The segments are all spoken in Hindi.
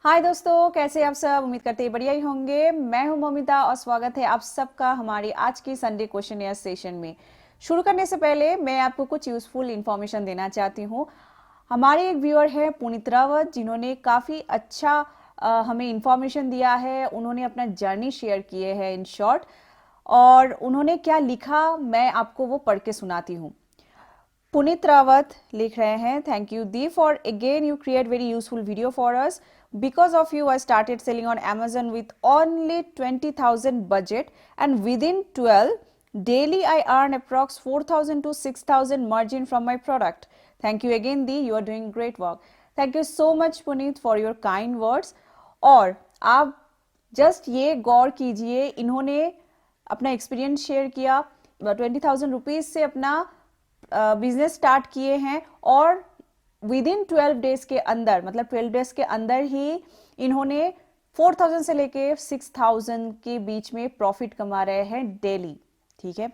हाय दोस्तों, कैसे आप सब। उम्मीद करते हैं बढ़िया ही होंगे। मैं हूं ममिता और स्वागत है आप सबका हमारी आज की संडे क्वेश्चन एयर सेशन में। शुरू करने से पहले मैं आपको कुछ यूजफुल इंफॉर्मेशन देना चाहती हूं। हमारे एक व्यूअर है पुनीत रावत, जिन्होंने काफ़ी अच्छा हमें इंफॉर्मेशन दिया है। उन्होंने अपना जर्नी शेयर किए है इन शॉर्ट, और उन्होंने क्या लिखा मैं आपको वो पढ़ के सुनाती हूँ। पुनीत रावत लिख रहे हैं, thank you the for again you create very useful video for us. Because of you I started selling on Amazon with only 20,000 budget, and within 12 daily I earn approx 4,000 to 6,000 margin from my product. Thank you again Dee, you are doing great work. Thank you so much Puneet for your kind words. और आप जस्ट ये गौर कीजिए, इन्होंने अपना एक्सपीरियंस शेयर किया, 20,000 रुपीज से अपना बिजनेस स्टार्ट किए हैं, और विद इन 12 डेज के अंदर, मतलब 12 डेज के अंदर ही इन्होंने 4,000 से लेके 6,000 के बीच में प्रॉफिट कमा रहे हैं डेली। ठीक है,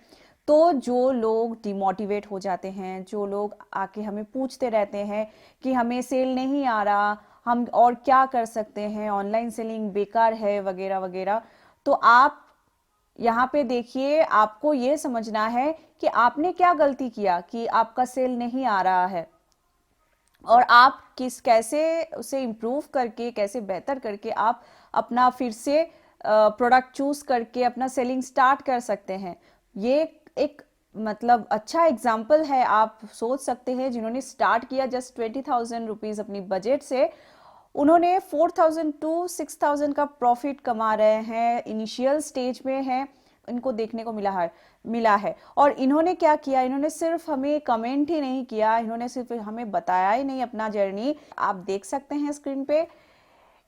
तो जो लोग डिमोटिवेट हो जाते हैं, जो लोग आके हमें पूछते रहते हैं कि हमें सेल नहीं आ रहा, हम और क्या कर सकते हैं, ऑनलाइन सेलिंग बेकार है वगैरह वगैरह, तो आप यहाँ पे देखिए, आपको ये समझना है कि आपने क्या गलती किया कि आपका सेल नहीं आ रहा है, और आप कैसे उसे इम्प्रूव करके, कैसे बेहतर करके आप अपना फिर से प्रोडक्ट चूज करके अपना सेलिंग स्टार्ट कर सकते हैं। ये एक मतलब अच्छा एग्जाम्पल है। आप सोच सकते हैं, जिन्होंने स्टार्ट किया जस्ट 20,000 रुपीज अपनी बजट से, उन्होंने 4,000 टू 6,000 का प्रॉफिट कमा रहे हैं, इनिशियल स्टेज में है, इनको देखने को मिला है। और इन्होंने क्या किया, इन्होंने सिर्फ हमें कमेंट ही नहीं किया, इन्होंने सिर्फ हमें बताया ही नहीं अपना जर्नी। आप देख सकते हैं स्क्रीन पे,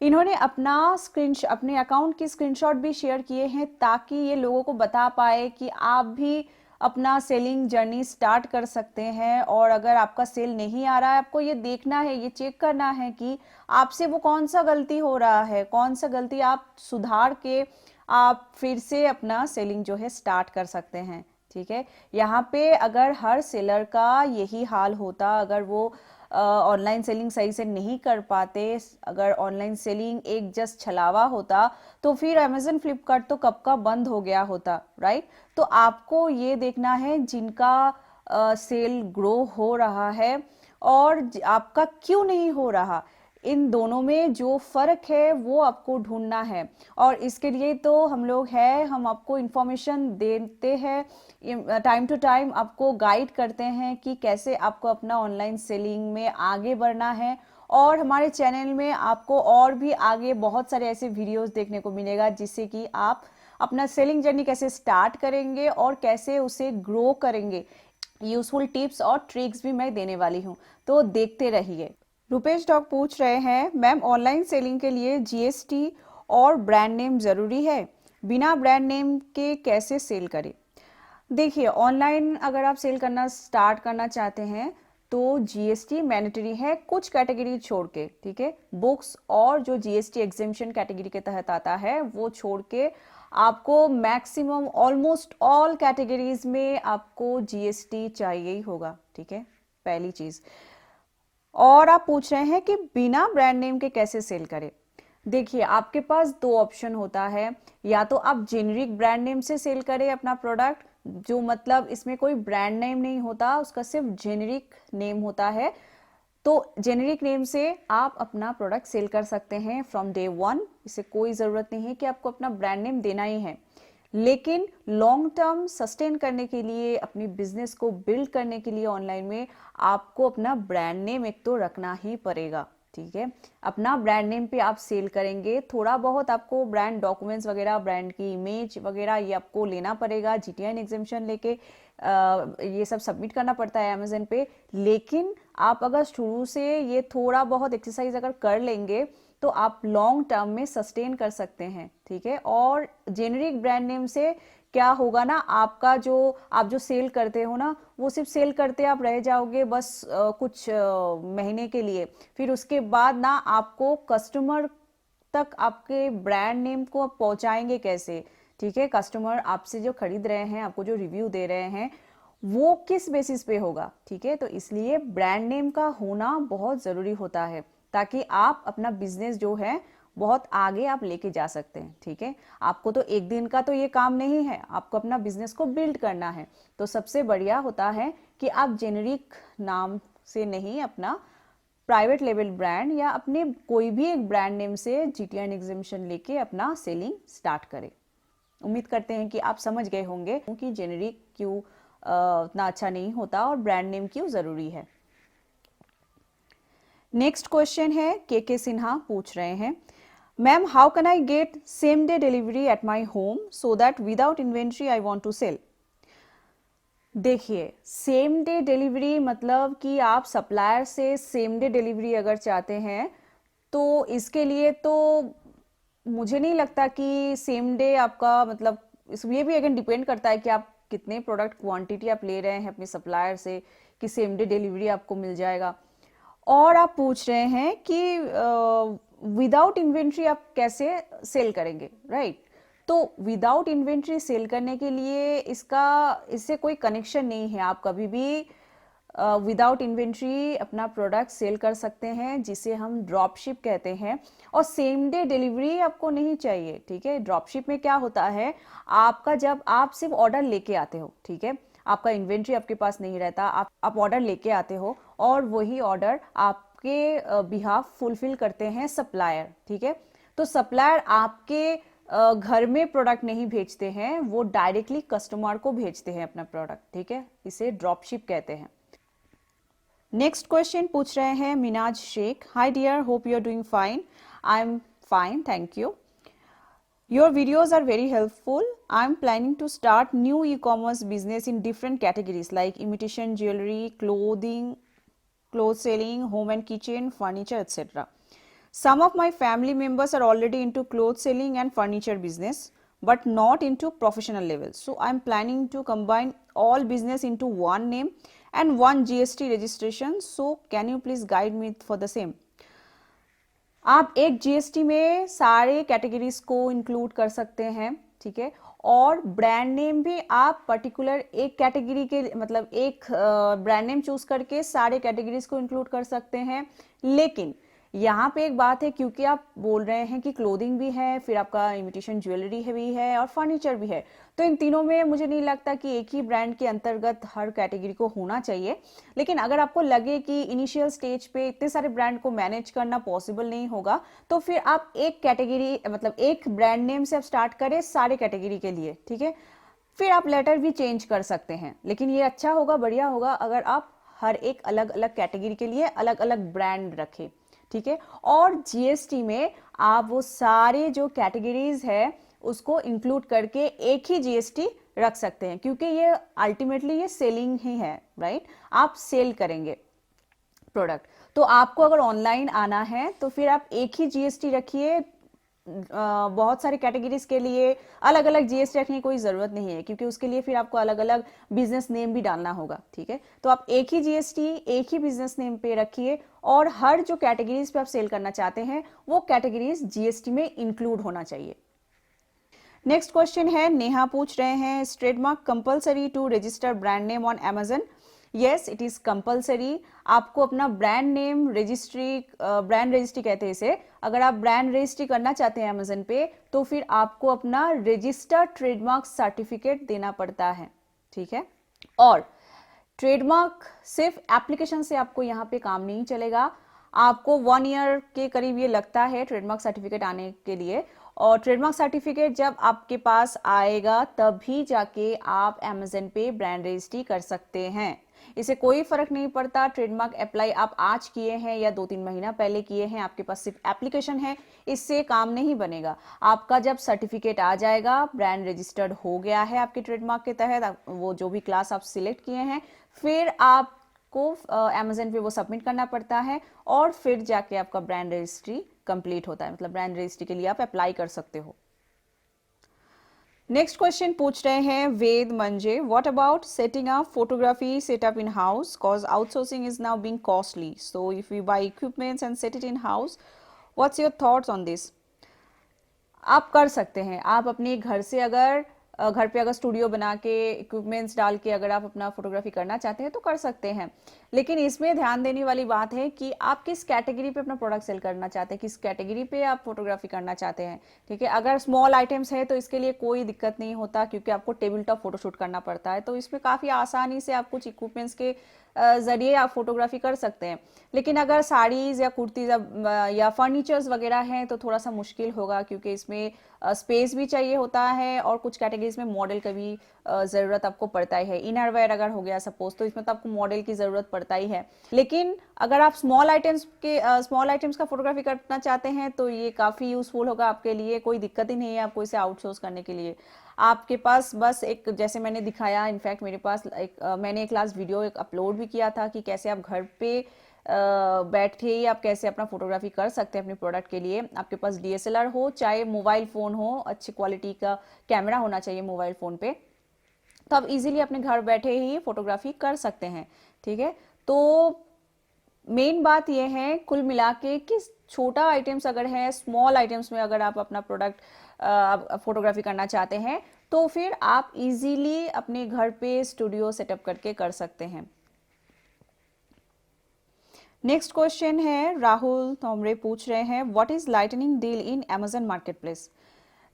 इन्होंने अपने अकाउंट की स्क्रीनशॉट भी शेयर किए हैं, ताकि ये लोगों को बता पाए कि आप भी अपना सेलिंग जर्नी स्टार्ट कर सकते हैं। और अगर आपका सेल नहीं आ रहा है, आपको ये देखना है, ये चेक करना है कि आपसे वो कौन सा गलती हो रहा है, कौन सा गलती आप सुधार के आप फिर से अपना सेलिंग जो है स्टार्ट कर सकते हैं। ठीक है, यहाँ पे अगर हर सेलर का यही हाल होता, अगर वो ऑनलाइन सेलिंग सही से नहीं कर पाते, अगर ऑनलाइन सेलिंग एक जस्ट छलावा होता, तो फिर अमेजन फ्लिपकार्ट तो कब का बंद हो गया होता, राइट। तो आपको ये देखना है जिनका सेल ग्रो हो रहा है और आपका क्यों नहीं हो रहा, इन दोनों में जो फर्क है वो आपको ढूंढना है। और इसके लिए तो हम लोग हैं, हम आपको इंफॉर्मेशन देते हैं, टाइम टू टाइम आपको गाइड करते हैं कि कैसे आपको अपना ऑनलाइन सेलिंग में आगे बढ़ना है। और हमारे चैनल में आपको और भी आगे बहुत सारे ऐसे वीडियोस देखने को मिलेगा, जिससे कि आप अपना सेलिंग जर्नी कैसे स्टार्ट करेंगे और कैसे उसे ग्रो करेंगे। यूजफुल टिप्स और ट्रिक्स भी मैं देने वाली हूँ, तो देखते रहिए। रुपेश डॉग पूछ रहे हैं, मैम ऑनलाइन सेलिंग के लिए जीएसटी और ब्रांड नेम ज़रूरी है, बिना ब्रांड नेम के कैसे सेल करें। देखिए, ऑनलाइन अगर आप सेल करना स्टार्ट करना चाहते हैं तो जीएसटी मैंडेटरी है, कुछ कैटेगरी छोड़ के। ठीक है, बुक्स और जो जीएसटी एग्जेम्पशन कैटेगरी के तहत आता है वो छोड़ के आपको मैक्सिमम ऑलमोस्ट ऑल कैटेगरीज में आपको जीएसटी चाहिए ही होगा। ठीक है, पहली चीज़। और आप पूछ रहे हैं कि बिना ब्रांड नेम के कैसे सेल करें। देखिए, आपके पास दो ऑप्शन होता है, या तो आप जेनरिक ब्रांड नेम से सेल करें अपना प्रोडक्ट, जो मतलब इसमें कोई ब्रांड नेम नहीं होता, उसका सिर्फ जेनरिक नेम होता है। तो जेनरिक नेम से आप अपना प्रोडक्ट सेल कर सकते हैं फ्रॉम डे वन। इसे कोई ज़रूरत नहीं है कि आपको अपना ब्रांड नेम देना ही है। लेकिन लॉन्ग टर्म सस्टेन करने के लिए, अपनी बिजनेस को बिल्ड करने के लिए ऑनलाइन में आपको अपना ब्रांड नेम एक तो रखना ही पड़ेगा। ठीक है, अपना ब्रांड नेम पे आप सेल करेंगे, थोड़ा बहुत आपको ब्रांड डॉक्यूमेंट्स वगैरह, ब्रांड की इमेज वगैरह ये आपको लेना पड़ेगा, जीटीआईएन एग्जेम्पशन लेके ये सब सबमिट करना पड़ता है अमेजन पे। लेकिन आप अगर शुरू से ये थोड़ा बहुत एक्सरसाइज अगर कर लेंगे तो आप लॉन्ग टर्म में सस्टेन कर सकते हैं। ठीक है, और जेनरिक ब्रांड नेम से क्या होगा ना, आपका जो आप जो सेल करते हो ना, वो सिर्फ सेल करते आप रह जाओगे बस कुछ महीने के लिए। फिर उसके बाद ना आपको कस्टमर तक आपके ब्रांड नेम को आप पहुंचाएंगे कैसे। ठीक है, कस्टमर आपसे जो खरीद रहे हैं, आपको जो रिव्यू दे रहे हैं, वो किस बेसिस पे होगा। ठीक है, तो इसलिए ब्रांड नेम का होना बहुत ज़रूरी होता है। ताकि आप अपना बिजनेस जो है बहुत आगे आप लेके जा सकते हैं। ठीक है, आपको तो एक दिन का तो ये काम नहीं है, आपको अपना बिजनेस को बिल्ड करना है। तो सबसे बढ़िया होता है कि आप जेनेरिक नाम से नहीं, अपना प्राइवेट लेवल ब्रांड या अपने कोई भी एक ब्रांड नेम से जीटीएन एग्जामिशन लेके अपना सेलिंग स्टार्ट करें। उम्मीद करते हैं कि आप समझ गए होंगे कि जेनेरिक क्यों उतना अच्छा नहीं होता और ब्रांड नेम क्यों जरूरी है। नेक्स्ट क्वेश्चन है के सिन्हा पूछ रहे हैं, ma'am how can I get same day delivery at my home so that without inventory I want to sell. देखिए, सेम डे डिलीवरी मतलब कि आप सप्लायर से सेम डे डिलीवरी अगर चाहते हैं तो इसके लिए तो मुझे नहीं लगता कि सेम डे आपका मतलब, ये भी अगेन डिपेंड करता है कि आप कितने प्रोडक्ट क्वांटिटी आप ले रहे हैं अपने सप्लायर से कि सेम डे डिलीवरी आपको मिल जाएगा। और आप पूछ रहे हैं कि विदाउट इन्वेंट्री आप कैसे सेल करेंगे, राइट? तो विदाउट इन्वेंट्री सेल करने के लिए इससे कोई कनेक्शन नहीं है। आप कभी भी विदाउट इन्वेंट्री अपना प्रोडक्ट सेल कर सकते हैं, जिसे हम ड्रॉप शिप कहते हैं। और सेम डे डिलीवरी आपको नहीं चाहिए। ठीक है, ड्रॉप शिप में क्या होता है, आपका जब आप सिर्फ ऑर्डर लेके आते हो, ठीक है, आपका इन्वेंट्री आपके पास नहीं रहता, आप ऑर्डर लेके आते हो और वही ऑर्डर आपके बिहाफ फुलफिल करते हैं सप्लायर। ठीक है, तो सप्लायर आपके घर में प्रोडक्ट नहीं भेजते हैं, वो डायरेक्टली कस्टमर को भेजते हैं अपना प्रोडक्ट। ठीक है, इसे ड्रॉप शिप कहते हैं। नेक्स्ट क्वेश्चन पूछ रहे हैं Minaj Sheikh, hi dear, hope you are doing fine. I am fine, thank you. Your videos are very helpful. I'm planning to start new e-commerce business in different categories like imitation jewelry, clothing, clothes selling, home and kitchen, furniture, etc. Some of my family members are already into clothes selling and furniture business, but not into professional level. So I'm planning to combine all business into one name and one GST registration. So can you please guide me for the same? आप एक जीएसटी में सारे कैटेगरीज को इंक्लूड कर सकते हैं। ठीक है, और ब्रांड नेम भी आप पर्टिकुलर एक कैटेगरी के मतलब एक ब्रांड नेम चूज करके सारे कैटेगरीज को इंक्लूड कर सकते हैं। लेकिन यहाँ पे एक बात है, क्योंकि आप बोल रहे हैं कि क्लोथिंग भी है, फिर आपका इमिटेशन ज्वेलरी भी है और फर्नीचर भी है, तो इन तीनों में मुझे नहीं लगता कि एक ही ब्रांड के अंतर्गत हर कैटेगरी को होना चाहिए। लेकिन अगर आपको लगे कि इनिशियल स्टेज पे इतने सारे ब्रांड को मैनेज करना पॉसिबल नहीं होगा, तो फिर आप एक कैटेगरी मतलब एक ब्रांड नेम से आप स्टार्ट करें सारे कैटेगरी के लिए। ठीक है, फिर आप लेटर भी चेंज कर सकते हैं, लेकिन ये अच्छा होगा, बढ़िया होगा अगर आप हर एक अलग अलग कैटेगरी के लिए अलग अलग ब्रांड रखें। ठीक है, और जीएसटी में आप वो सारे जो कैटेगरीज है उसको इंक्लूड करके एक ही जीएसटी रख सकते हैं, क्योंकि ये अल्टीमेटली ये सेलिंग ही है, राइट? आप सेल करेंगे प्रोडक्ट, तो आपको अगर ऑनलाइन आना है तो फिर आप एक ही जीएसटी रखिए। बहुत सारे कैटेगरीज के लिए अलग अलग जीएसटी रखने की कोई जरूरत नहीं है, क्योंकि उसके लिए फिर आपको अलग अलग बिजनेस नेम भी डालना होगा। ठीक है, तो आप एक ही जीएसटी एक ही बिजनेस नेम पे रखिए और हर जो कैटेगरीज पे आप सेल करना चाहते हैं वो कैटेगरीज जीएसटी में इंक्लूड होना चाहिए। नेक्स्ट क्वेश्चन है, नेहा पूछ रहे हैं, is trademark compulsory to register brand name on Amazon? Yes, it is compulsory. आपको अपना brand name registry, brand registry कहते हैं इसे, अगर आप ब्रांड रजिस्ट्री करना चाहते हैं अमेजन पे तो फिर आपको अपना रजिस्टर्ड ट्रेडमार्क सर्टिफिकेट देना पड़ता है। ठीक है, और ट्रेडमार्क सिर्फ एप्लीकेशन से आपको यहाँ पे काम नहीं चलेगा, आपको 1 ईयर के करीब ये लगता है ट्रेडमार्क सर्टिफिकेट आने के लिए। और ट्रेडमार्क सर्टिफिकेट जब आपके पास आएगा तभी जाके आप अमेजन पे ब्रांड रजिस्ट्री कर सकते हैं। इसे कोई फर्क नहीं पड़ता ट्रेडमार्क अप्लाई आप आज किए हैं या 2-3 महीना पहले किए हैं, आपके पास सिर्फ एप्लीकेशन है, इससे काम नहीं बनेगा। आपका जब सर्टिफिकेट आ जाएगा, ब्रांड रजिस्टर्ड हो गया है आपके ट्रेडमार्क के तहत, वो जो भी क्लास आप सिलेक्ट किए हैं, फिर आपको अमेजन पे वो सबमिट करना पड़ता है और फिर जाके आपका ब्रांड रजिस्ट्री कंप्लीट होता है, मतलब ब्रांड रजिस्ट्री के लिए आप अप्लाई कर सकते हो। नेक्स्ट क्वेश्चन पूछ रहे हैं Ved Manje, what about setting up photography setup in house, cause outsourcing is now being costly, so if you buy equipments and set it in house, what's your thoughts on this? आप कर सकते हैं, आप अपने घर से अगर घर पे अगर स्टूडियो बना के इक्विपमेंट्स डाल के अगर आप अपना फोटोग्राफी करना चाहते हैं तो कर सकते हैं। लेकिन इसमें ध्यान देने वाली बात है कि आप किस कैटेगरी पे अपना प्रोडक्ट सेल करना चाहते हैं, किस कैटेगरी पे आप फोटोग्राफी करना चाहते हैं। ठीक है, अगर स्मॉल आइटम्स है तो इसके लिए कोई दिक्कत नहीं होता, क्योंकि आपको टेबल टॉप फोटोशूट करना पड़ता है, तो इसमें काफ़ी आसानी से आप कुछ इक्विपमेंट्स के जरिए आप फोटोग्राफी कर सकते हैं। लेकिन अगर साड़ीज या कुर्तीज या फर्नीचर्स वगैरह हैं तो थोड़ा सा मुश्किल होगा, क्योंकि इसमें स्पेस भी चाहिए होता है और कुछ कैटेगरीज में मॉडल का भी ज़रूरत आपको पड़ता ही है। इनर वेयर अगर हो गया सपोज, तो इसमें तो आपको मॉडल की ज़रूरत पड़ता ही है। लेकिन अगर आप स्मॉल आइटम्स का फोटोग्राफी करना चाहते हैं तो ये काफ़ी यूज़फुल होगा आपके लिए, कोई दिक्कत ही नहीं है आपको इसे आउटसोर्स करने के लिए। आपके पास बस एक, जैसे मैंने दिखाया, इनफैक्ट मेरे पास मैंने एक लास्ट वीडियो एक अपलोड भी किया था कि कैसे आप घर पे बैठे ही आप कैसे अपना फोटोग्राफी कर सकते हैं अपने प्रोडक्ट के लिए। आपके पास डीएसएलआर हो चाहे मोबाइल फ़ोन हो, अच्छी क्वालिटी का कैमरा होना चाहिए मोबाइल फ़ोन पे, तो आप इजीली अपने घर बैठे ही फोटोग्राफी कर सकते हैं। ठीक है, तो मेन बात यह है कुल मिला के कि छोटा आइटम्स अगर है, स्मॉल आइटम्स में अगर आप अपना प्रोडक्ट फोटोग्राफी करना चाहते हैं तो फिर आप इजीली अपने घर पे स्टूडियो सेटअप करके कर सकते हैं। नेक्स्ट क्वेश्चन है, राहुल तोमरे पूछ रहे हैं, what is lightning deal in Amazon market place.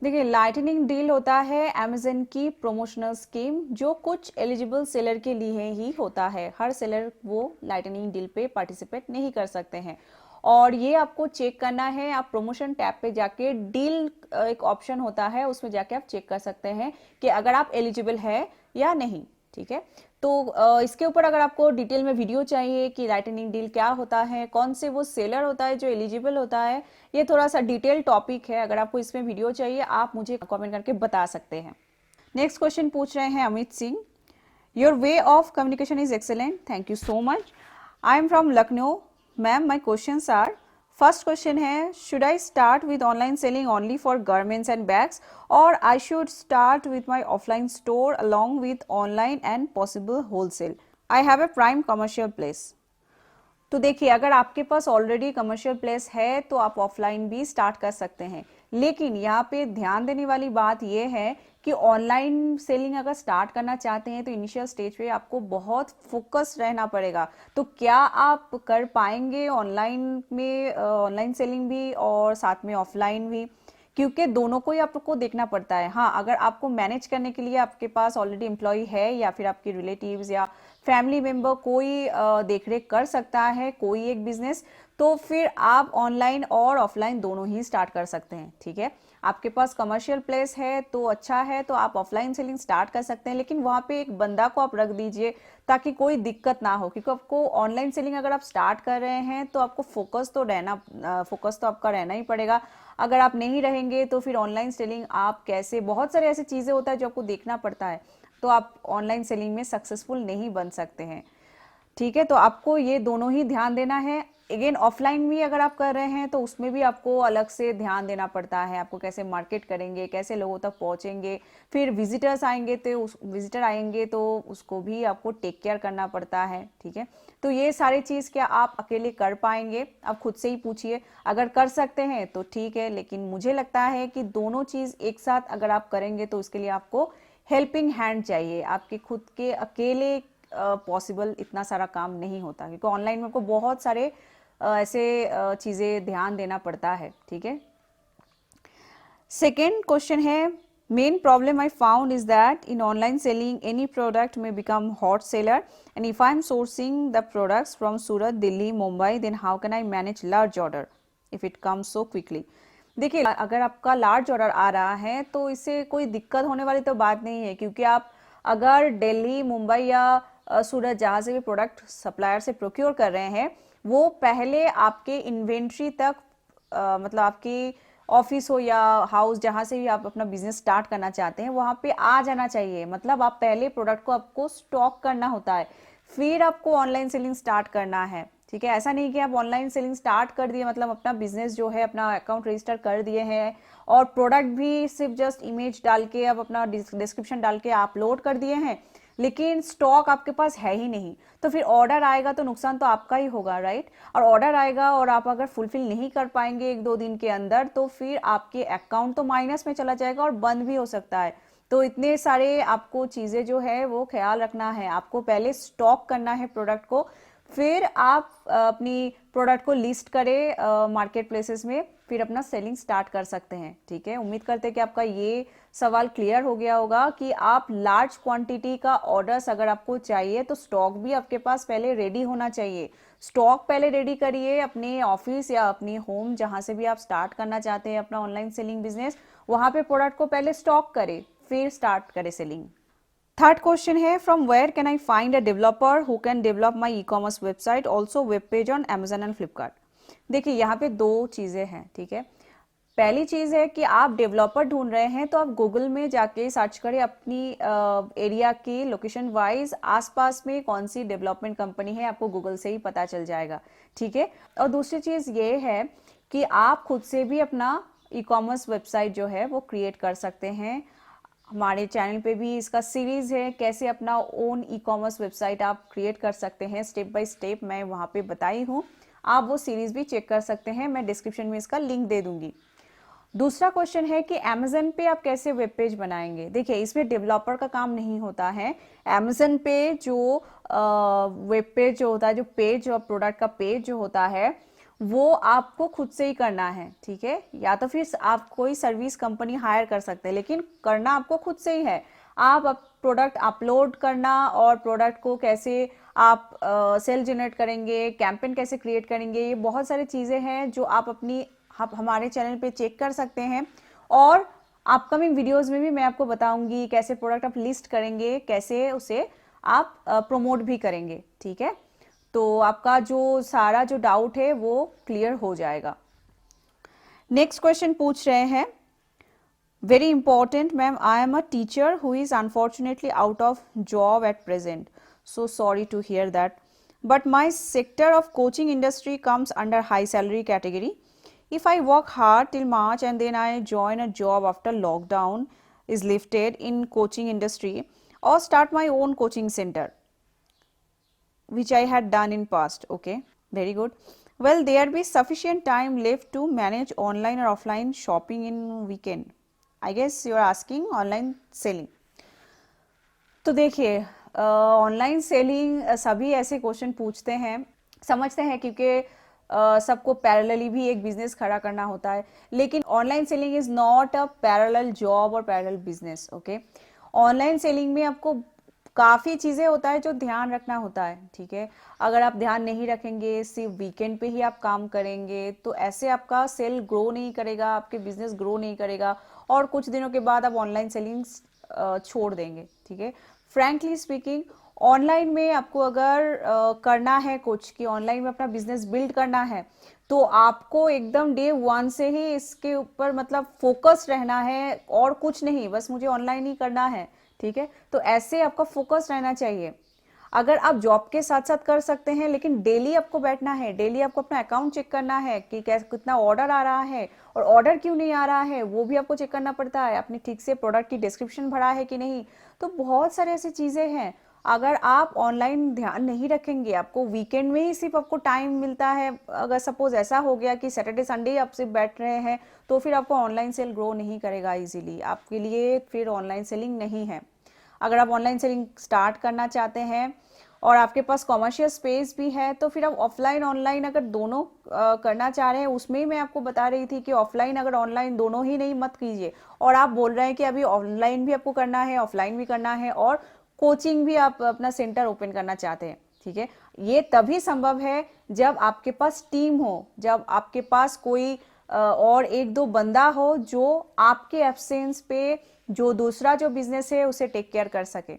देखिए, लाइटनिंग डील होता है अमेजन की प्रमोशनल स्कीम, जो कुछ एलिजिबल सेलर के लिए ही होता है। हर सेलर वो लाइटनिंग डील पे पार्टिसिपेट नहीं कर सकते हैं, और ये आपको चेक करना है। आप प्रमोशन टैब पे जाके डील एक ऑप्शन होता है, उसमें जाके आप चेक कर सकते हैं कि अगर आप एलिजिबल है या नहीं। ठीक है, तो इसके ऊपर अगर आपको डिटेल में वीडियो चाहिए कि लाइटनिंग डील क्या होता है, कौन से वो सेलर होता है जो एलिजिबल होता है, ये थोड़ा सा डिटेल टॉपिक है। अगर आपको इसमें वीडियो चाहिए आप मुझे कमेंट करके बता सकते हैं। नेक्स्ट क्वेश्चन पूछ रहे हैं Amit Singh, your way of communication is excellent, thank you so much. I am from Lucknow ma'am, my questions are, first question है, should I start with online selling only for garments and bags, और I should start with my offline store along with online and possible wholesale, I have a prime commercial place. तो देखिए, अगर आपके पास ऑलरेडी कमर्शियल प्लेस है तो आप ऑफलाइन भी स्टार्ट कर सकते हैं। लेकिन यहाँ पे ध्यान देने वाली बात यह है कि ऑनलाइन सेलिंग अगर स्टार्ट करना चाहते हैं तो इनिशियल स्टेज पे आपको बहुत फोकस रहना पड़ेगा। तो क्या आप कर पाएंगे ऑनलाइन में ऑनलाइन सेलिंग भी और साथ में ऑफलाइन भी, क्योंकि दोनों को ही आपको देखना पड़ता है। हाँ, अगर आपको मैनेज करने के लिए आपके पास ऑलरेडी एम्प्लॉय है या फिर आपके रिलेटिव्स या फैमिली मेंबर कोई देख रेख कर सकता है कोई एक बिजनेस, तो फिर आप ऑनलाइन और ऑफलाइन दोनों ही स्टार्ट कर सकते हैं। ठीक है, आपके पास कमर्शियल प्लेस है तो अच्छा है, तो आप ऑफलाइन सेलिंग स्टार्ट कर सकते हैं, लेकिन वहाँ पे एक बंदा को आप रख दीजिए ताकि कोई दिक्कत ना हो। क्योंकि आपको ऑनलाइन सेलिंग अगर आप स्टार्ट कर रहे हैं तो आपको फोकस तो आपका रहना ही पड़ेगा। अगर आप नहीं रहेंगे तो फिर ऑनलाइन सेलिंग आप कैसे, बहुत सारी ऐसी चीज़ें होता है जो आपको देखना पड़ता है, तो आप ऑनलाइन सेलिंग में सक्सेसफुल नहीं बन सकते हैं। ठीक है, तो आपको ये दोनों ही ध्यान देना है। अगेन, ऑफलाइन भी अगर आप कर रहे हैं तो उसमें भी आपको अलग से ध्यान देना पड़ता है। आपको कैसे मार्केट करेंगे, कैसे लोगों तक पहुंचेंगे, फिर विजिटर आएंगे तो उसको भी आपको टेक केयर करना पड़ता है। ठीक है, तो ये सारी चीज़ क्या आप अकेले कर पाएंगे, आप खुद से ही पूछिए। अगर कर सकते हैं तो ठीक है, लेकिन मुझे लगता है कि दोनों चीज़ एक साथ अगर आप करेंगे तो उसके लिए आपको हेल्पिंग हैंड चाहिए। आपके खुद के अकेले पॉसिबल इतना सारा काम नहीं होता, क्योंकि ऑनलाइन में आपको बहुत सारे ऐसे चीज़ें ध्यान देना पड़ता है। ठीक है, सेकेंड क्वेश्चन है, main problem I found is that in online selling any product may become hot seller, and if I am sourcing the products from Surat, Delhi, Mumbai, then how can I manage large order if it comes so quickly. देखिए, अगर आपका लार्ज ऑर्डर आ रहा है तो इससे कोई दिक्कत होने वाली तो बात नहीं है, क्योंकि आप अगर दिल्ली, मुंबई या सूरत जहाँ से भी प्रोडक्ट सप्लायर से प्रोक्योर कर रहे हैं, वो पहले आपके इन्वेंट्री तक मतलब आपकी ऑफिस हो या हाउस जहाँ से भी आप अपना बिजनेस स्टार्ट करना चाहते हैं वहाँ पे आ जाना चाहिए। मतलब आप पहले प्रोडक्ट को आपको स्टॉक करना होता है, फिर आपको ऑनलाइन सेलिंग स्टार्ट करना है। ठीक है, ऐसा नहीं कि आप ऑनलाइन सेलिंग स्टार्ट कर दिए, मतलब अपना बिजनेस जो है, अपना अकाउंट रजिस्टर कर दिए हैं और प्रोडक्ट भी सिर्फ जस्ट इमेज डाल के, आप अपना डिस्क्रिप्शन डाल के अपलोड कर दिए हैं, लेकिन स्टॉक आपके पास है ही नहीं, तो फिर ऑर्डर आएगा तो नुकसान तो आपका ही होगा, राइट। और ऑर्डर आएगा और आप अगर फुलफिल नहीं कर पाएंगे 1-2 दिन के अंदर, तो फिर आपके अकाउंट तो माइनस में चला जाएगा और बंद भी हो सकता है। तो इतने सारे आपको चीज़ें जो है वो ख्याल रखना है, आपको पहले स्टॉक करना है प्रोडक्ट को, फिर आप अपनी प्रोडक्ट को लिस्ट करें मार्केट प्लेसेस में, फिर अपना सेलिंग स्टार्ट कर सकते हैं। ठीक है, उम्मीद करते हैं कि आपका ये सवाल क्लियर हो गया होगा कि आप लार्ज क्वांटिटी का ऑर्डर्स अगर आपको चाहिए तो स्टॉक भी आपके पास पहले रेडी होना चाहिए। स्टॉक पहले रेडी करिए अपने ऑफिस या अपनी होम, जहां से भी आप स्टार्ट करना चाहते हैं अपना ऑनलाइन सेलिंग बिजनेस, वहां पे प्रोडक्ट को पहले स्टॉक करें, फिर स्टार्ट करें सेलिंग। थर्ड क्वेश्चन है, from where can I find a developer who can develop my e commerce website also web page on Amazon and Flipkart. देखिए यहाँ पे दो चीजें हैं। ठीक है, पहली चीज है कि आप डेवलपर ढूंढ रहे हैं तो आप गूगल में जाके सर्च करें अपनी एरिया की लोकेशन वाइज आसपास में कौन सी डेवलपमेंट कंपनी है, आपको गूगल से ही पता चल जाएगा। ठीक है, और दूसरी चीज ये है कि आप खुद से भी अपना ई कॉमर्स वेबसाइट जो है वो क्रिएट कर सकते हैं। हमारे चैनल पे भी इसका सीरीज है, कैसे अपना ओन ई कॉमर्स वेबसाइट आप क्रिएट कर सकते हैं, स्टेप बाय स्टेप मैं वहाँ पे बताई हूँ। आप वो सीरीज भी चेक कर सकते हैं, मैं डिस्क्रिप्शन में इसका लिंक दे दूंगी। दूसरा क्वेश्चन है कि अमेजन पे आप कैसे वेब पेज बनाएंगे। देखिए इसमें डेवलपर का काम नहीं होता है। अमेजन पे जो वेब पेज जो होता है, जो पेज जो प्रोडक्ट का पेज जो होता है वो आपको खुद से ही करना है। ठीक है, या तो फिर आप कोई सर्विस कंपनी हायर कर सकते हैं, लेकिन करना आपको खुद से ही है। आप प्रोडक्ट अपलोड करना और प्रोडक्ट को कैसे आप सेल जनरेट करेंगे, कैंपेन कैसे क्रिएट करेंगे, ये बहुत सारी चीज़ें हैं जो आप अपनी आप हमारे चैनल पे चेक कर सकते हैं। और अपकमिंग वीडियोस में भी मैं आपको बताऊंगी कैसे प्रोडक्ट आप लिस्ट करेंगे, कैसे उसे आप प्रमोट भी करेंगे। ठीक है, तो आपका जो सारा जो डाउट है वो क्लियर हो जाएगा। नेक्स्ट क्वेश्चन पूछ रहे हैं, very important ma'am, I am a teacher who is unfortunately out of job at present, so sorry to hear that, but my sector of coaching industry comes under high salary category. If I work hard till March and then I join a job after lockdown is lifted in coaching industry or start my own coaching center, which I had done in past. Okay, very good. Will there be sufficient time left to manage online or offline shopping in weekend? I guess you are asking online selling. तो देखिए ऑनलाइन सेलिंग सभी ऐसे क्वेश्चन पूछते हैं, समझते हैं, क्योंकि सबको पैरेलली भी एक बिजनेस खड़ा करना होता है, लेकिन online selling is not a parallel job और parallel business. Okay, online selling में आपको काफ़ी चीज़ें होता है जो ध्यान रखना होता है। ठीक है, अगर आप ध्यान नहीं रखेंगे, सिर्फ वीकेंड पे ही आप काम करेंगे, तो ऐसे आपका सेल ग्रो नहीं करेगा, आपके बिजनेस ग्रो नहीं करेगा, और कुछ दिनों के बाद आप ऑनलाइन सेलिंग छोड़ देंगे। ठीक है, फ्रैंकली स्पीकिंग, ऑनलाइन में आपको अगर करना है कुछ, कि ऑनलाइन में अपना बिजनेस बिल्ड करना है, तो आपको एकदम डे वन से ही इसके ऊपर मतलब फोकस रहना है, और कुछ नहीं, बस मुझे ऑनलाइन ही करना है। ठीक है, तो ऐसे आपका फोकस रहना चाहिए। अगर आप जॉब के साथ साथ कर सकते हैं, लेकिन डेली आपको बैठना है, डेली आपको अपना अकाउंट चेक करना है कि कितना ऑर्डर आ रहा है, और ऑर्डर क्यों नहीं आ रहा है वो भी आपको चेक करना पड़ता है, आपने ठीक से प्रोडक्ट की डिस्क्रिप्शन भरा है कि नहीं। तो बहुत सारे ऐसी चीज़ें हैं। अगर आप ऑनलाइन ध्यान नहीं रखेंगे, आपको वीकेंड में ही सिर्फ आपको टाइम मिलता है, अगर सपोज ऐसा हो गया कि सैटरडे संडे आप सिर्फ बैठ रहे हैं, तो फिर आपको ऑनलाइन सेल ग्रो नहीं करेगा इजीली, आपके लिए फिर ऑनलाइन सेलिंग नहीं है। अगर आप ऑनलाइन सेलिंग स्टार्ट करना चाहते हैं और आपके पास कॉमर्शियल स्पेस भी है, तो फिर आप ऑफलाइन ऑनलाइन अगर दोनों करना चाह रहे हैं, उसमें ही मैं आपको बता रही थी कि ऑफलाइन अगर ऑनलाइन दोनों ही नहीं मत कीजिए। और आप बोल रहे हैं कि अभी ऑनलाइन भी आपको करना है, ऑफलाइन भी करना है, और कोचिंग भी आप अपना सेंटर ओपन करना चाहते हैं। ठीक है, ये तभी संभव है जब आपके पास टीम हो, जब आपके पास कोई और एक दो बंदा हो जो आपके एब्सेंस पे जो दूसरा जो बिजनेस है उसे टेक केयर कर सके।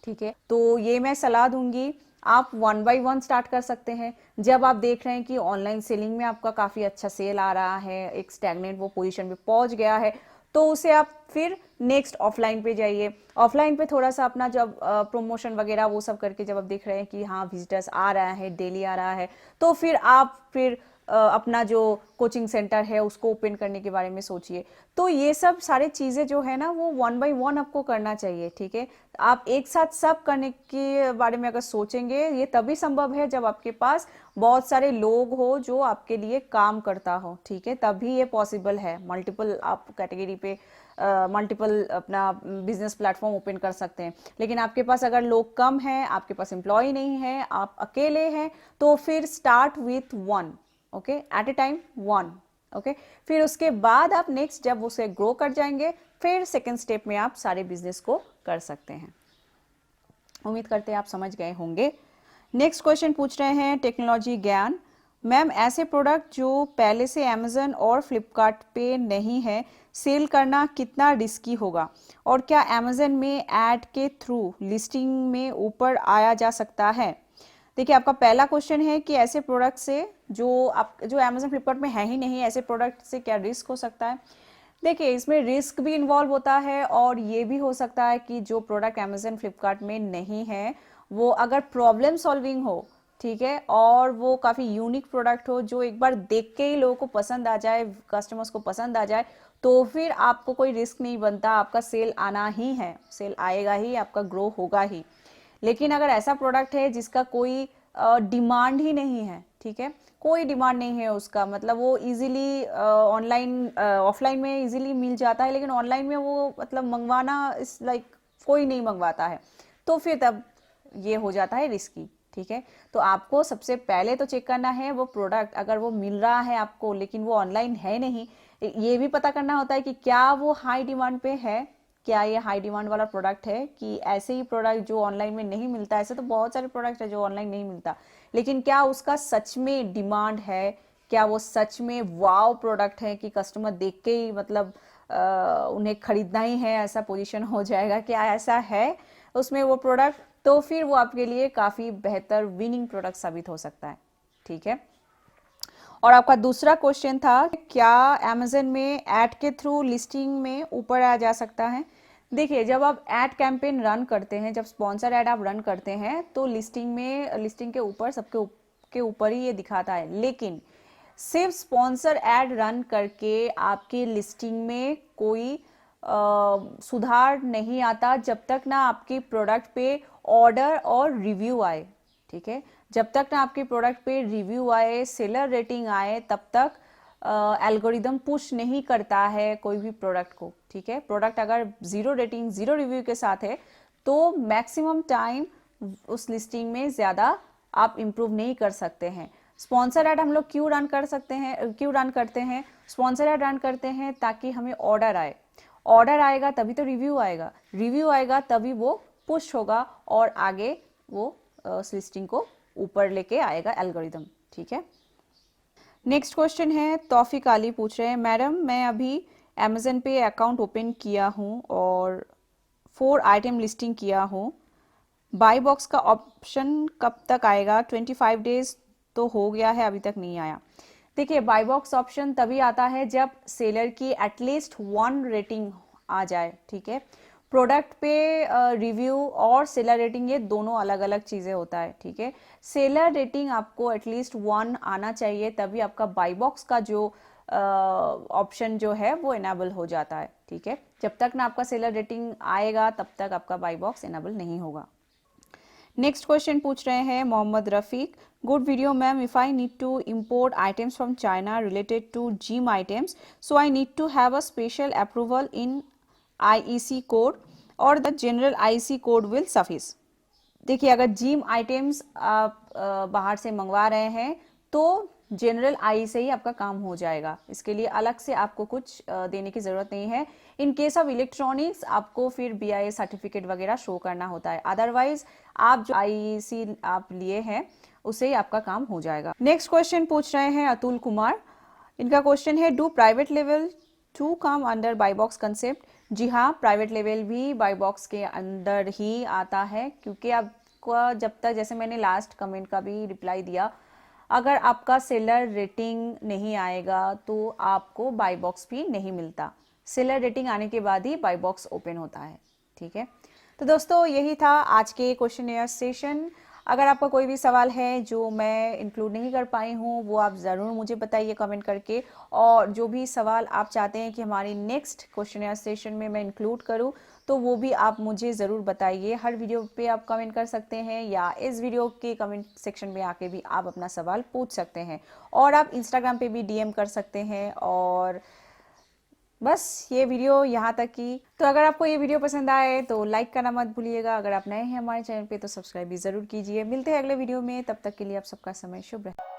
ठीक है, तो ये मैं सलाह दूंगी, आप 1 बाय 1 स्टार्ट कर सकते हैं। जब आप देख रहे हैं कि ऑनलाइन सेलिंग में आपका काफ़ी अच्छा सेल आ रहा है, एक स्टैग्नेंट वो पोजीशन पे पहुंच गया है, तो उसे आप फिर नेक्स्ट ऑफलाइन पे जाइए। ऑफलाइन पे थोड़ा सा अपना जब प्रमोशन वगैरह वो सब करके जब आप देख रहे हैं कि हाँ विजिटर्स आ रहा है, डेली आ रहा है, तो फिर आप फिर अपना जो कोचिंग सेंटर है उसको ओपन करने के बारे में सोचिए। तो ये सब सारी चीज़ें जो है ना वो वन बाय वन आपको करना चाहिए, ठीक है। आप एक साथ सब करने के बारे में अगर सोचेंगे, ये तभी संभव है जब आपके पास बहुत सारे लोग हो जो आपके लिए काम करता हो, ठीक है, तभी ये पॉसिबल है। मल्टीपल आप कैटेगरी पे मल्टीपल अपना बिजनेस प्लेटफॉर्म ओपन कर सकते हैं। लेकिन आपके पास अगर लोग कम हैं, आपके पास एम्प्लॉय नहीं है, आप अकेले हैं, तो फिर start with one, okay, at a time one, okay. फिर उसके बाद आप नेक्स्ट जब उसे ग्रो कर जाएंगे, फिर सेकेंड स्टेप में आप सारे बिजनेस को कर सकते हैं। उम्मीद करते हैं आप समझ गए होंगे। नेक्स्ट क्वेश्चन पूछ रहे हैं टेक्नोलॉजी ज्ञान। मैम, ऐसे प्रोडक्ट जो पहले से अमेजन और फ्लिपकार्ट पे नहीं है, सेल करना कितना रिस्की होगा, और क्या अमेजन में ऐड के थ्रू लिस्टिंग में ऊपर आया जा सकता है? देखिए, आपका पहला क्वेश्चन है कि ऐसे प्रोडक्ट से जो अमेजन फ्लिपकार्ट में है ही नहीं, ऐसे प्रोडक्ट से क्या रिस्क हो सकता है? देखिए, इसमें रिस्क भी इन्वॉल्व होता है और ये भी हो सकता है कि जो प्रोडक्ट अमेजन फ्लिपकार्ट में नहीं है वो अगर प्रॉब्लम सॉल्विंग हो, ठीक है, और वो काफ़ी यूनिक प्रोडक्ट हो जो एक बार देख के ही लोगों को पसंद आ जाए, कस्टमर्स को पसंद आ जाए, तो फिर आपको कोई रिस्क नहीं बनता, आपका सेल आना ही है, सेल आएगा ही, आपका ग्रो होगा ही। लेकिन अगर ऐसा प्रोडक्ट है जिसका कोई डिमांड ही नहीं है, ठीक है, कोई डिमांड नहीं है उसका, मतलब वो इजीली ऑनलाइन ऑफलाइन में इजीली मिल जाता है, लेकिन ऑनलाइन में वो मतलब मंगवाना इस लाइक कोई नहीं मंगवाता है, तो फिर तब ये हो जाता है रिस्की, ठीक है। तो आपको सबसे पहले तो चेक करना है वो प्रोडक्ट, अगर वो मिल रहा है आपको लेकिन वो ऑनलाइन है नहीं, ये भी पता करना होता है कि क्या वो हाई डिमांड पे है, क्या ये हाई डिमांड वाला प्रोडक्ट है, कि ऐसे ही प्रोडक्ट जो ऑनलाइन में नहीं मिलता, ऐसे तो बहुत सारे प्रोडक्ट है जो ऑनलाइन नहीं मिलता, लेकिन क्या उसका सच में डिमांड है, क्या वो सच में वाव प्रोडक्ट है कि कस्टमर देख के ही मतलब उन्हें खरीदना ही है, ऐसा पोजीशन हो जाएगा, क्या ऐसा है उसमें वो प्रोडक्ट, तो फिर वो आपके लिए काफ़ी बेहतर विनिंग प्रोडक्ट साबित हो सकता है, ठीक है। और आपका दूसरा क्वेश्चन था क्या अमेजन में ऐड के थ्रू लिस्टिंग में ऊपर आ जा सकता है? देखिए, जब आप ऐड कैंपेन रन करते हैं, जब स्पॉन्सर ऐड आप रन करते हैं, तो लिस्टिंग के ऊपर सबके के ऊपर ही ये दिखाता है, लेकिन सिर्फ स्पॉन्सर ऐड रन करके आपकी लिस्टिंग में कोई सुधार नहीं आता जब तक ना आपकी प्रोडक्ट पे ऑर्डर और रिव्यू आए, ठीक है। जब तक ना आपके प्रोडक्ट पे रिव्यू आए, सेलर रेटिंग आए, तब तक एल्गोरिदम पुश नहीं करता है कोई भी प्रोडक्ट को, ठीक है। प्रोडक्ट अगर 0 रेटिंग 0 रिव्यू के साथ है तो मैक्सिमम टाइम उस लिस्टिंग में ज़्यादा आप इम्प्रूव नहीं कर सकते हैं। स्पॉन्सर ऐड हम लोग क्यों रन करते हैं? स्पॉन्सर ऐड रन करते हैं ताकि हमें ऑर्डर आए, ऑर्डर आएगा तभी तो रिव्यू आएगा, रिव्यू आएगा तभी वो पुश होगा और आगे वो उस लिस्टिंग को ऊपर लेके आएगा एल्गोरिदम, ठीक है। नेक्स्ट क्वेश्चन है तौफीक अली पूछ रहे हैं, मैडम मैं अभी अमेजन पे अकाउंट ओपन किया हूँ और 4 आइटम लिस्टिंग किया हूँ, बाई बॉक्स का ऑप्शन कब तक आएगा? 25 डेज तो हो गया है, अभी तक नहीं आया। देखिए, बाई बॉक्स ऑप्शन तभी आता है जब सेलर की एटलीस्ट 1 रेटिंग आ जाए, ठीक है। प्रोडक्ट पे रिव्यू और सेलर रेटिंग ये दोनों अलग अलग चीज़ें होता है, ठीक है। सेलर रेटिंग आपको एटलीस्ट 1 आना चाहिए, तभी आपका बाई बॉक्स का जो ऑप्शन जो है वो इनेबल हो जाता है, ठीक है। जब तक ना आपका सेलर रेटिंग आएगा तब तक आपका बाई बॉक्स इनेबल नहीं होगा। नेक्स्ट क्वेश्चन पूछ रहे हैं Mohammad Rafiq, good video ma'am, if I need to import items from China related to gym items, so I need to have a special approval in IEC code और the general IEC code will suffice. देखिए, अगर जिम आइटम्स आप बाहर से मंगवा रहे हैं तो जनरल आई से ही आपका काम हो जाएगा, इसके लिए अलग से आपको कुछ देने की ज़रूरत नहीं है। इन केस ऑफ इलेक्ट्रॉनिक्स आपको फिर BIS सर्टिफिकेट वगैरह शो करना होता है, अदरवाइज आप जो IEC आप लिए हैं उससे ही आपका काम हो जाएगा। नेक्स्ट क्वेश्चन पूछ रहे हैं अतुल कुमार, इनका क्वेश्चन है डू प्राइवेट लेवल to come under buy box concept? जी हाँ, प्राइवेट लेवल भी बाई बॉक्स के अंदर ही आता है, क्योंकि आपका जब तक, जैसे मैंने लास्ट कमेंट का भी रिप्लाई दिया, अगर आपका सेलर रेटिंग नहीं आएगा तो आपको बाई बॉक्स भी नहीं मिलता, सेलर रेटिंग आने के बाद ही बाई बॉक्स ओपन होता है, ठीक है। तो दोस्तों, यही था आज के क्वेश्चन एयर सेशन। अगर आपका कोई भी सवाल है जो मैं इंक्लूड नहीं कर पाई हूँ, वो आप ज़रूर मुझे बताइए कमेंट करके। और जो भी सवाल आप चाहते हैं कि हमारी नेक्स्ट क्वेश्चन सेशन में मैं इंक्लूड करूँ, तो वो भी आप मुझे ज़रूर बताइए। हर वीडियो पे आप कमेंट कर सकते हैं या इस वीडियो के कमेंट सेक्शन में आके भी आप अपना सवाल पूछ सकते हैं। और आप इंस्टाग्राम पे भी डीएम कर सकते हैं। और बस ये वीडियो यहाँ तक की। तो अगर आपको ये वीडियो पसंद आए तो लाइक करना मत भूलिएगा। अगर आप नए हैं हमारे चैनल पे तो सब्सक्राइब भी ज़रूर कीजिए। मिलते हैं अगले वीडियो में, तब तक के लिए आप सबका समय शुभ रहे।